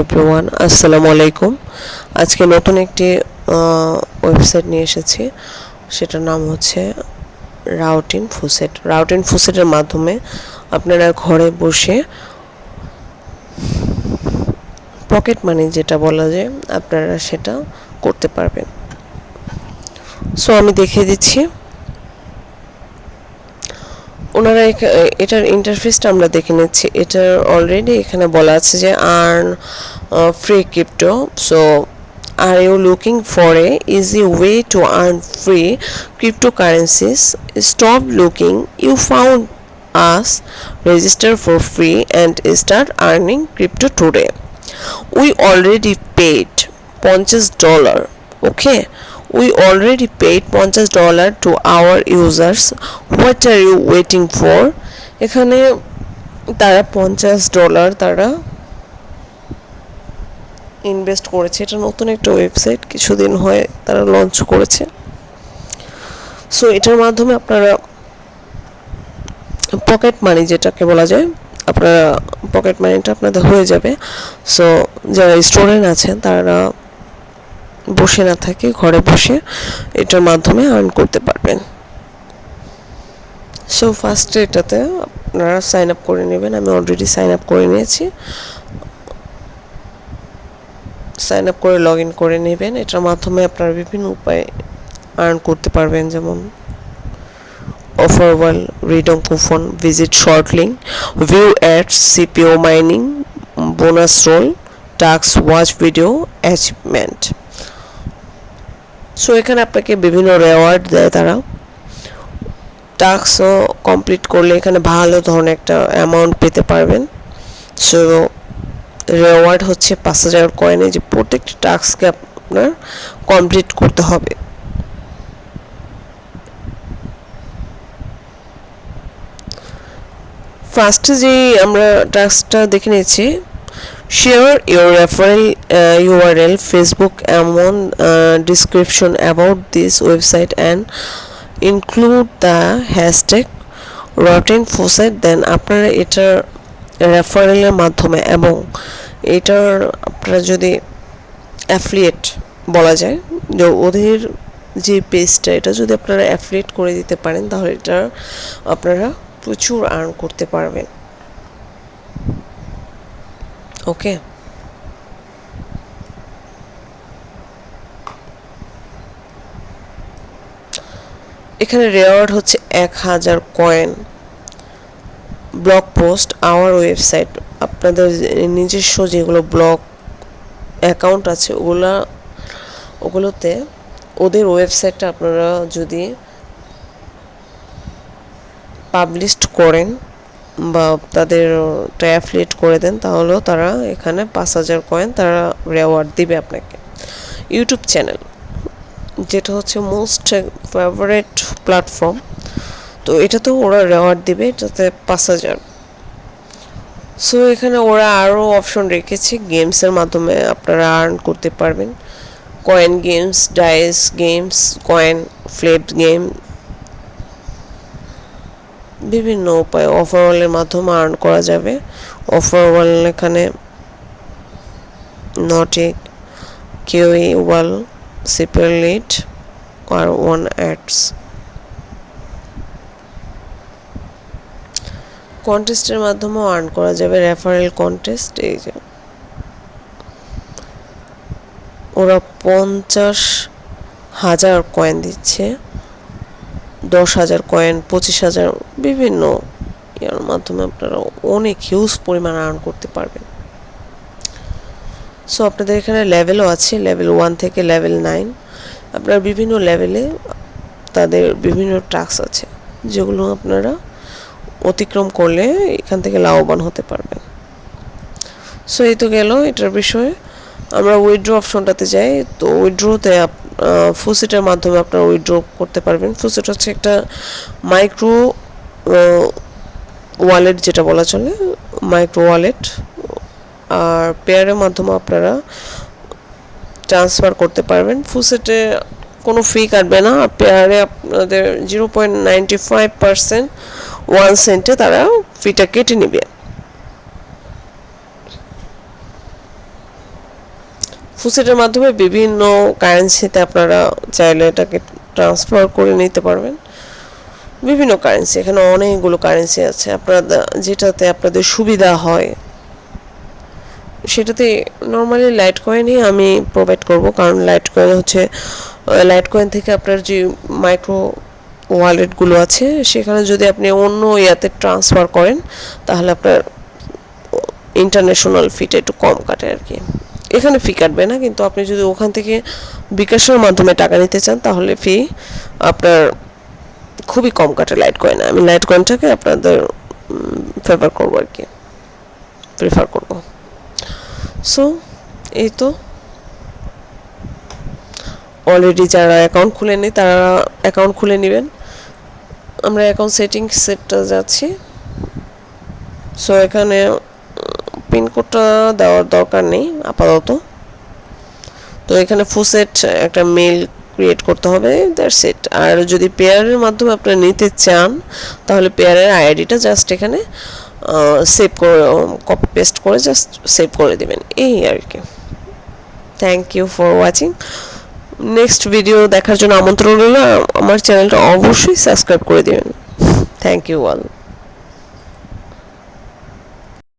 Everyone আসসালামু আলাইকুম। আজকে নতুন একটি ওয়েবসাইট নিয়ে এসেছি, সেটার নাম হচ্ছে রাউটিন ফুসেট। রাউটিন ফুসেটের মাধ্যমে আপনারা ঘরে বসে পকেট মানি যেটা বলা যায় আপনারা সেটা করতে পারবেন। সো আমি দেখিয়ে দিচ্ছি। ওনারা এটার ইন্টারফেসটা আমরা দেখে নিচ্ছি। এটার অলরেডি এখানে বলা আছে যে earn free crypto. So are you looking for a easy way to earn free cryptocurrencies? Stop looking, you found us. Register for free and start earning crypto today. We already paid $50. Okay, we already paid $50 to our users. What are you waiting for? এখানে তারা $50 তারা invest করেছে। এটা নতুন একটা website, কিছুদিন হয় তারা লঞ্চ করেছে। সো এটার মাধ্যমে আপনারা পকেট মানি যেটাকে বলা যায়, আপনারা পকেট মানিটা আপনাদের হয়ে যাবে। সো যারা স্টুডেন্ট আছেন তারা বসে না থাকে, ঘরে বসে এটার মাধ্যমে আর্ন করতে পারবেন। সো ফার্স্টে এটাতে আপনারা সাইন আপ করে নেবেন। আমি অলরেডি সাইন আপ করে নিয়েছি। সাইন আপ করে লগ ইন করে নেবেন। এটার মাধ্যমে আপনারা বিভিন্ন উপায়ে আর্ন করতে পারবেন, যেমন offer wall, redeem coupon, visit short link, view ads, CPU mining, bonus roll, task, watch video, achievement. So এখানে আপনাকে বিভিন্ন রেওয়ার্ড দেয় তারা। টাস্কও কমপ্লিট করলে এখানে ভালো ধরনের একটা অ্যামাউন্ট পেতে পারবেন। সো রেওয়ার্ড হচ্ছে 5000 কয়েনে, যে প্রত্যেকটি টাস্ককে আপনার কমপ্লিট করতে হবে। ফার্স্টে যেই আমরা টাস্কটা দেখে নিয়েছি, share your referral URL, Facebook এমন description about this website and include the hashtag routine faucet. Then আপনারা এটার রেফারেলের মাধ্যমে এবং এটার আপনারা যদি অ্যাফিলিয়েট বলা যায়, যে ওদের যে পেজটা, এটা যদি আপনারা অ্যাফিলিয়েট করে দিতে পারেন তাহলে এটা আপনারা প্রচুর আর্ন করতে পারবেন। ওকে, এখানে রেওয়ার্ড হচ্ছে 1000 coin, blog post, hour website, আপনাদের নিজস্ব যেগুলো ব্লগ অ্যাকাউন্ট আছে ওগুলোতে ওদের ওয়েবসাইটটা আপনারা যদি পাবলিশ করেন বা তাদের অ্যাফিলিয়েট করে দেন, তাহলেও তারা এখানে 5000 কয়েন তারা রেওয়ার্ড দিবে আপনাকে। ইউটিউব চ্যানেল, যেটা হচ্ছে মোস্ট ফেভারিট প্ল্যাটফর্ম, তো এটাতেও ওরা রেওয়ার্ড দিবে, এটাতে 5000। সো এখানে ওরা আরও অপশন রেখেছে, গেমসের মাধ্যমে আপনারা আর্ন করতে পারবেন। Coin games, dice games, coin flip game, বিভিন্ন উপায় অফারওয়ালের মাধ্যমে আর্ন করা যাবে। অফারওয়াল এখানে নটিক, কিউই ওয়াল, সিপারলিট আর ওয়ান অ্যাডস। কন্টেস্টের মাধ্যমেও আর্ন করা যাবে, রেফারেল কন্টেস্ট। এই যে ওরা 50,000 কয়েন দিচ্ছে, 10,000 কয়েন, 25,000, বিভিন্ন এর মাধ্যমে আপনারা অনেক হিউজ পরিমাণ আর্ন করতে পারবেন। সো আপনাদের এখানে লেভেলও আছে, লেভেল 1 থেকে লেভেল 9। আপনারা বিভিন্ন লেভেলে তাদের বিভিন্ন টাস্ক আছে, যেগুলো আপনারা অতিক্রম করলে এখান থেকে লাভবান হতে পারবেন। সো এই তো গেল এটার বিষয়ে। আমরা উইথড্র অপশনটাতে যাই। তো উইথড্রোতে ফুসেটের মাধ্যমে আপনারা উইথড্র করতে পারবেন। ফুসেট হচ্ছে একটা মাইক্রো ওয়ালেট, যেটা বলা চলে মাইক্রো ওয়ালেট, আর পেয়ারের মাধ্যমে আপনারা ট্রান্সফার করতে পারবেন। ফুসেটে কোনো ফি কাটবে না, আর পেয়ারে আপনাদের 0.95% 1 সেন্টে তারা ফিটা কেটে নেবে। ফুসেটের মাধ্যমে বিভিন্ন কারেন্সিতে আপনারা চাইলে এটাকে ট্রান্সফার করে নিতে পারবেন। বিভিন্ন কারেন্সি, এখানে অনেকগুলো কারেন্সি আছে, আপনারা যেটাতে আপনাদের সুবিধা হয় সেটাতে। নর্মালি লাইট কয়েনই আমি প্রোভাইড করব, কারণ লাইট কয়েন হচ্ছে, লাইট কয়েন থেকে আপনার যে মাইক্রো ওয়ালেটগুলো আছে সেখানে যদি আপনি অন্য ইয়াতে ট্রান্সফার করেন তাহলে আপনার ইন্টারন্যাশনাল ফিটা একটু কম কাটে আর কি। এখানে ফি কাটবে না, কিন্তু আপনি যদি ওখান থেকে বিকাশের মাধ্যমে টাকা নিতে চান তাহলে ফি আপনার খুবই কম কাটে লাইট কয়েনে। আমি লাইট কয়েনটাকে আপনাদের ফেভার করবো আর কি, প্রেফার করব। সো এই তো, অলরেডি যারা অ্যাকাউন্ট খুলেনি তারা অ্যাকাউন্ট খুলে নেবেন। আমরা অ্যাকাউন্ট সেটটা যাচ্ছি। সো এখানে পিনকোডটা দেওয়ার দরকার নেই আপাতত। তো এখানে ফুসেট একটা মেল ক্রিয়েট করতে হবে, দ্যাটস ইট। আর যদি পেয়ারের মাধ্যমে আপনি নিতে চান তাহলে পেয়ারের আইডিটা জাস্ট এখানে সেভ করে, কপি পেস্ট করে জাস্ট সেভ করে দেবেন, এই আর কি। Thank you for watching. Next video দেখার জন্য আমন্ত্রণ রইল। আমার চ্যানেলটা অবশ্যই সাবস্ক্রাইব করে দেবেন। Thank you all.